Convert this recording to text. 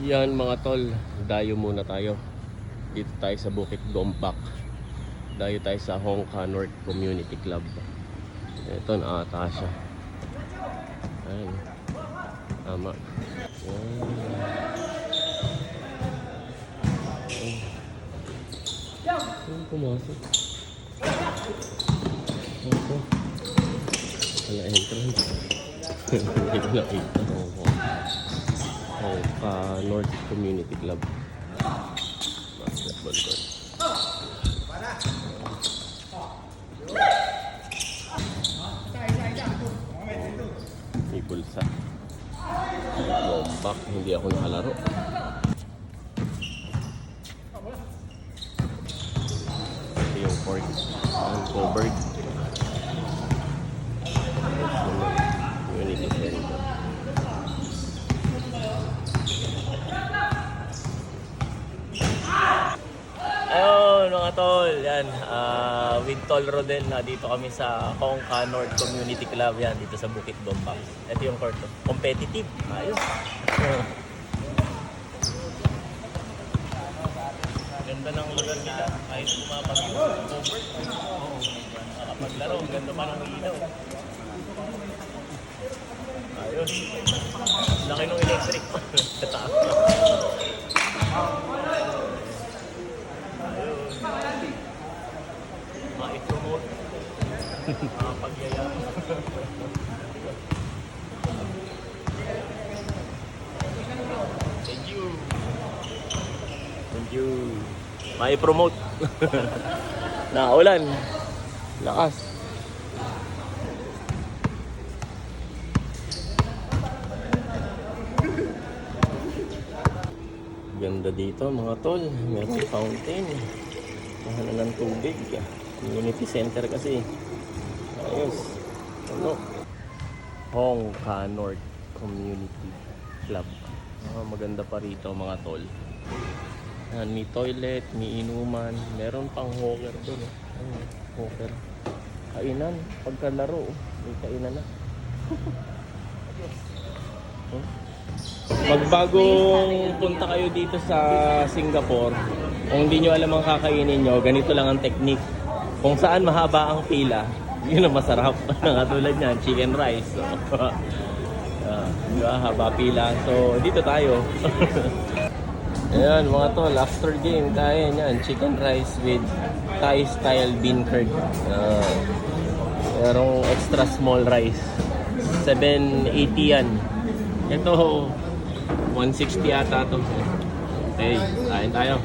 Yan mga tol, dayo muna tayo. Dito tayo sa Bukit Gombak. Dayo tayo sa Hongka North Community Club. Ito nakata siya. Ayan. Tama. Ayan. Ayan pumasok. Ito. Wala entrance. Hindi ko nakita. Hongka North Community Club. Basketball court. May bulsa. Gombak, hindi ako nakalaro. Ito yung court. Ang covered. Community center. Ayun mga tol, yan. With Tol Rodel na dito kami sa Hongka North Community Club, yan dito sa Bukit Gombak. Ito yung court. Competitive. Ayos. Ganda ng lugar nila. Kahit pumapagin ng cover. Oo. Nakapaglaro. Ganda pa ng ilaw. Ayos. Laki ng electric pa. Kataas pa. Ma-promote. Makapagyaya. Thank you. Thank you. Ma-promote. Naulan. Lakas. Ganda dito mga tol. Meron fountain. Mahalan ng tubig. Community center kasi. Ayos. Ano? Hongka North Community Club. Maganda pa rito mga tol. Yan, may toilet, may inuman. Meron pang hawker doon. Hawker. Kainan. Pagkalaro. May kainan na. Magbagong punta kayo dito sa Singapore, kung hindi nyo alam ang kakainin nyo, ganito lang ang technique. Kung saan mahaba ang pila, yun ang masarap. Katulad niyan, chicken rice. Diba, haba pila. So, dito tayo. Ayan mga tol, after game, kaya yan. Chicken rice with Thai style bean curd. Merong extra small rice. 780 yan. Ito, 160 ata to. Okay, kain tayo.